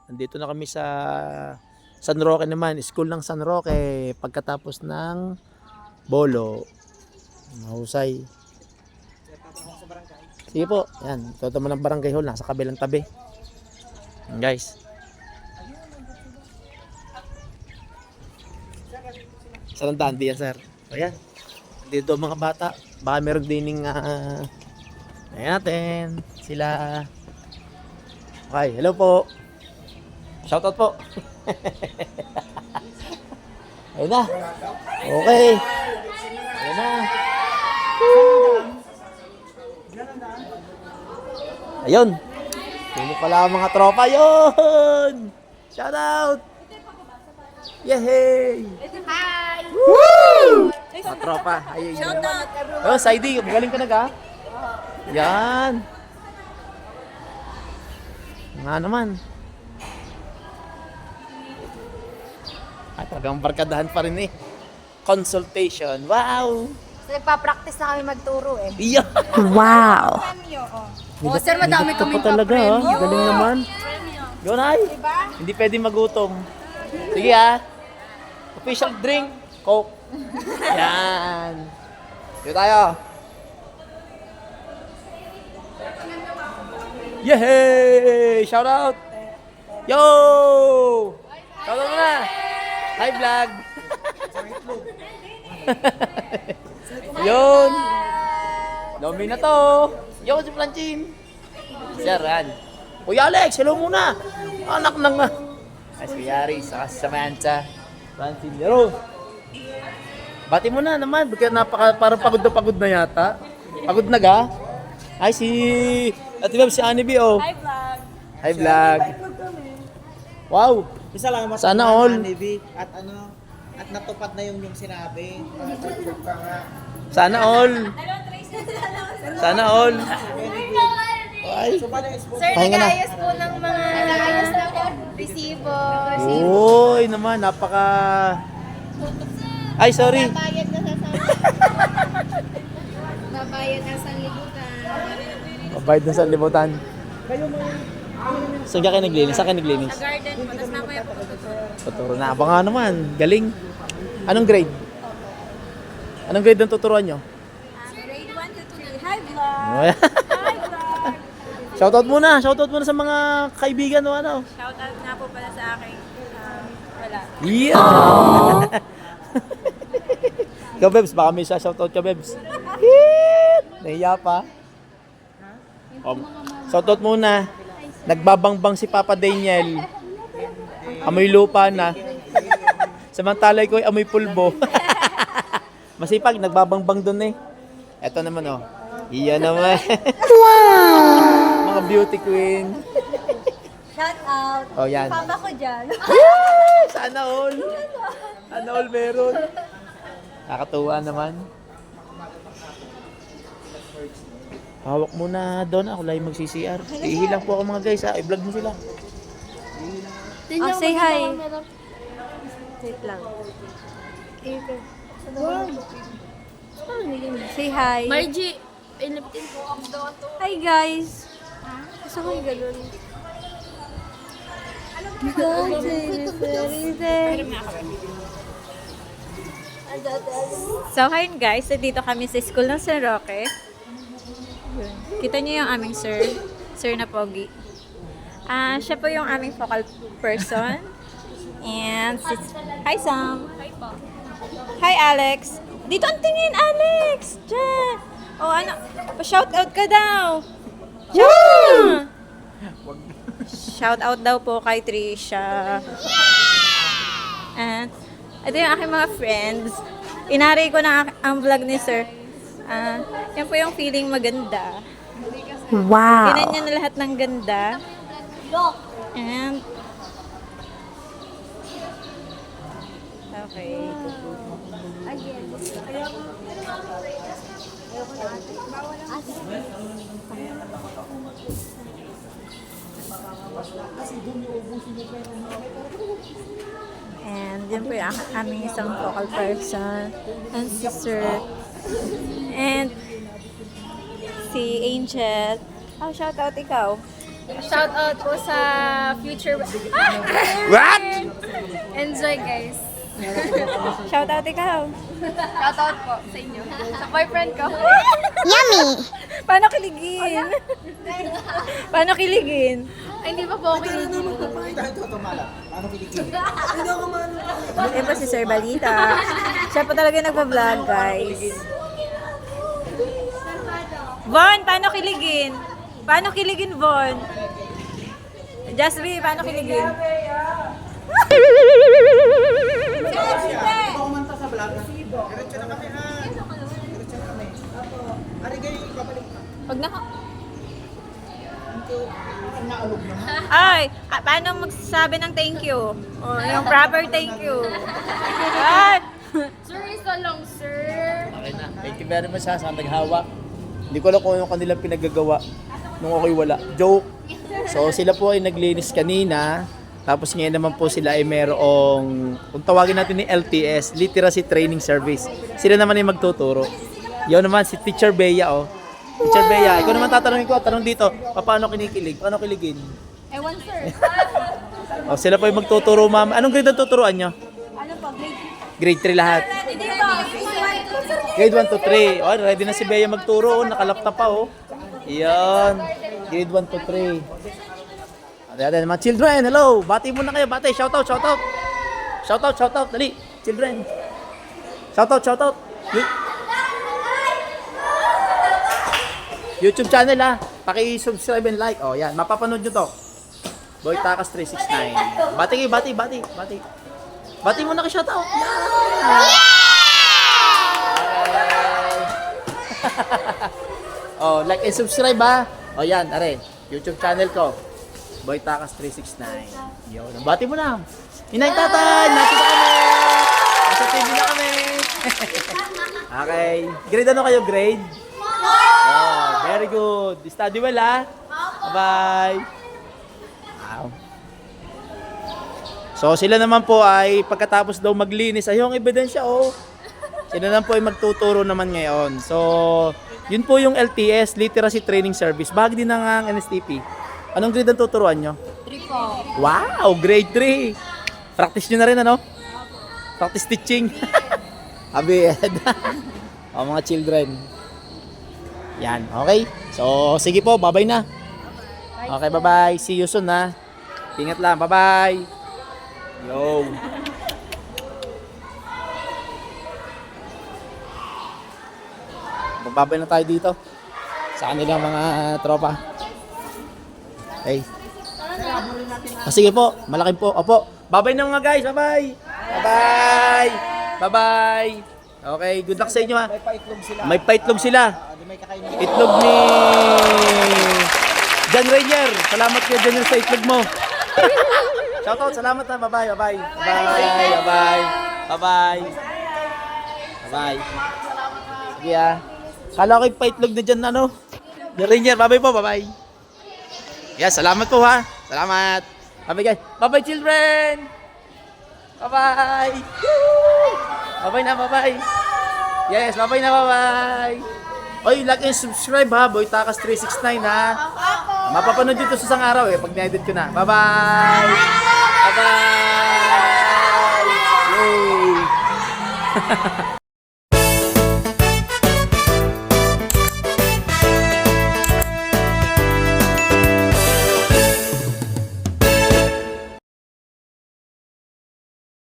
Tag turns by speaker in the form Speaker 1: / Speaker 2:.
Speaker 1: Nandito na kami sa San Roque naman. School ng San Roque. Pagkatapos ng Bolo. Mahusay. Sige po. Yan. Ito naman ang barangay hall. Nasa kabilang tabi. Yan guys. Saan ang daan? Diyan sir. Ayan. Dito mga bata. Baka meron dining ayan natin. Sila. Okay. Hello po. Shoutout po. Ayun na. Okay. Ayun na. Ayun. Sino pala ang mga tropa? Ayun. Shoutout. Yehey.
Speaker 2: Hi!
Speaker 1: Woo! Mga tropa. Ayun. Oh, Saidi. Magaling ka na ka? Yan. Nga naman. At talagang barkadahan pa rin eh. Consultation. Wow!
Speaker 2: So, nagpa-practice na kami magturo eh.
Speaker 1: Iya!
Speaker 3: Wow!
Speaker 2: Premyo, oh. Oh, sir, madami
Speaker 1: Ito
Speaker 2: kami
Speaker 1: pa talaga ha.
Speaker 2: pa-premyo.
Speaker 1: Galing naman. Yun ay.
Speaker 2: Diba?
Speaker 1: Hindi pwede magutom. Sige ha. Official drink. Coke. Yan. Dito tayo. Yehey! Shout out! Yo! Shout out na! Hi vlog! Yun! Dami na to! Yo, si Francine! Sir, Ran. Uy, Alex! Hello muna! Anak ng... Ay, si Yari, saka si Samantha. Francine, yaro! Bati mo na naman, bakit parang pagod na yata. Pagod na ga? Ay, si... Ate Beb, si Annie B, oh.
Speaker 2: Hi, vlog!
Speaker 1: Hi, vlog! Wow!
Speaker 4: Isa lang mas
Speaker 1: Sana all.
Speaker 4: At ano, at natupad na yung sinabi.
Speaker 1: Sana all! Sana all! Ay!
Speaker 2: Sir,
Speaker 1: Pahinga na.
Speaker 2: nag-ayos po ng mga... Nag-ayos na po. Resibo.
Speaker 1: Uy, naman, napaka... Ay, sorry!
Speaker 2: Babayad na sa Babayad na sa libutan.
Speaker 1: Mabait na sa libutan. Saan ka kayo naglinis? Saan ka naglinis?
Speaker 2: Sa garden po. Tapos mamaya po tuturo.
Speaker 1: Tuturo na. Aba nga naman. Galing. Anong grade? Anong grade ang tuturuan nyo?
Speaker 2: Grade 1 to 2. Hi, vlog! Hi, vlog!
Speaker 1: Shoutout muna. Shoutout muna sa mga kaibigan o ano.
Speaker 2: Shoutout nga po pala sa akin. Wala.
Speaker 1: Yeah! Ikaw, Bebs. Baka may shoutout ka, Bebs. Hit! Nahiya pa. Shoutout muna. Nagbabangbang si Papa Daniel. Amoy lupa na. Samantalay ko ay amoy pulbo. Masipag, nagbabangbang dun eh. Eto naman oh. Iya naman. Wow! Mga beauty queen.
Speaker 2: Shout out.
Speaker 1: Oh, yan.
Speaker 2: Papa ko dyan.
Speaker 1: Sana all. Sana all meron. Nakakatuwa naman. Hawak muna doon ako lang mag-CCR. Ihilang po ako mga guys ha. I-vlog mo sila.
Speaker 2: Oh, say hi. Wait lang. Say hi.
Speaker 5: Margie, inipitin po ang doon to.
Speaker 2: Hi guys. Gusto ko yung ganun. So, hi guys. Dito kami sa school ng San Roque. Yun. Kita niyo yung aming sir. Sir na pogi. Siya po yung aming focal person. And hi Sam.
Speaker 5: Hi po.
Speaker 2: Hi Alex. Dito ang tingin Alex. Diyan. Oh ano, pa-shout out ka daw. Shout. Shout out daw po kay Trisha. And ito yung aking mga friends. Inari ko na ang vlog ni sir. Yan po yung feeling maganda.
Speaker 3: Wow!
Speaker 2: Kinan niya na lahat ng ganda. And okay. And yan po yung aming isang focal person and sister. And si Angel. Oh, shout out ikaw.
Speaker 5: Shout out po sa future.
Speaker 1: What?
Speaker 5: Enjoy guys.
Speaker 2: Shout out ikaw.
Speaker 5: Shout out po sa inyo. Sa boyfriend ko.
Speaker 2: Paano kiligin? Paano kiligin?
Speaker 5: Ay, hindi pa po ako kiligin.
Speaker 4: Ito, malam. Ano kiligin?
Speaker 2: Yan po si Sir Balita. Siya po talaga nagpa-vlog, guys. Von, paano kiligin? Paano kiligin, Von? Jasmine, paano kiligin?
Speaker 4: Ito kumanta sa vlog. Diretso na kami ha. Diretso na kami. Ari kayo, babalik na.
Speaker 2: Pag na...
Speaker 4: Ang naalog na.
Speaker 2: Ay, paano magsasabi ng thank you? O, yung proper thank you. Ay!
Speaker 5: Sir, isa lang, sir.
Speaker 1: Okay na. Thank you very much sa naghawak. Hindi ko alam kung yung kanilang pinagagawa nung ako'y wala. Joke. So sila po ay naglinis kanina. Tapos ngayon naman po sila ay merong, kung tawagin natin ni LTS, Literacy Training Service. Sila naman ay magtuturo. Yun naman si Teacher Bea, oh. Teacher Bea, ikaw naman tatanungin ko, tanong dito, paano kinikilig? Paano kiligin?
Speaker 5: Ewan, sir.
Speaker 1: Oh, sila po ay magtuturo, ma'am. Anong grade ang tuturuan nyo?
Speaker 5: Ano po,
Speaker 1: Grade 3 lahat. Grade 1 to 3. Oh, ready na si Bea magturo, oh. Nakalaptop pa, oh. Yan. Grade 1 to 3. Ayan, mga children, hello. Bati muna kayo, bati. Shout out, shout out. Shout out, shout out. Dali, children. Shout out, shout out. YouTube channel ha. Paki-subscribe and like. Oh, yan. Mapapanood nyo to. Boy Takas 369. Bati kayo, bati, bati, bati. Bati muna kayo, shout out. Oh, like and subscribe ha. Oh, yan, are. YouTube channel ko. Boy Takas 369. Yo, nabati mo na. Inay tatay, nakita kami. Nasa TV na kami. Okay. Grade ano kayo, grade? Oh, very good. Study well ha. Bye-bye. Wow. So sila naman po ay pagkatapos daw maglinis, ay yung ebidensya oh. Sila naman po ay magtuturo naman ngayon. So, yun po yung LTS, Literacy Training Service. Bahagi din ng NSTP. Anong grade ang tuturuan nyo?
Speaker 5: 3 po.
Speaker 1: Wow, grade 3. Practice nyo na rin ano? Practice teaching. Abi, o mga children. Yan, okay. So, sige po, bye-bye na. Okay, bye-bye. See you soon ha. Ingat lang, bye-bye. Yo. Babay na tayo dito sa kanilang mga tropa. Hey. Sige po, malaking po. Opo. Bye-bye na mga guys. Bye-bye. Bye-bye. Bye-bye. Okay, good luck sa inyo ha.
Speaker 4: May paitlog sila.
Speaker 1: May paitlog sila.
Speaker 4: May kakainin.
Speaker 1: Itlog ni John Rainier. Salamat kay John sa itlog mo. Shoutout, salamat ha. Bye-bye. Bye-bye. Bye-bye. Bye-bye. Bye-bye. Bye-bye. Sige ha. Kala ko'y paitlog na dyan ano. John Rainier. Bye-bye po. Bye-bye. Yes, salamat po ha. Salamat. Bye-bye guys. Bye-bye children. Bye-bye. Bye-bye na, bye-bye. Yes, bye-bye na, bye-bye. Oy, like and subscribe ha. Boy Takas 369 ha. Mapapanood dito sa isang araw eh pag na-edit ko na. Bye-bye. Bye-bye. Yay.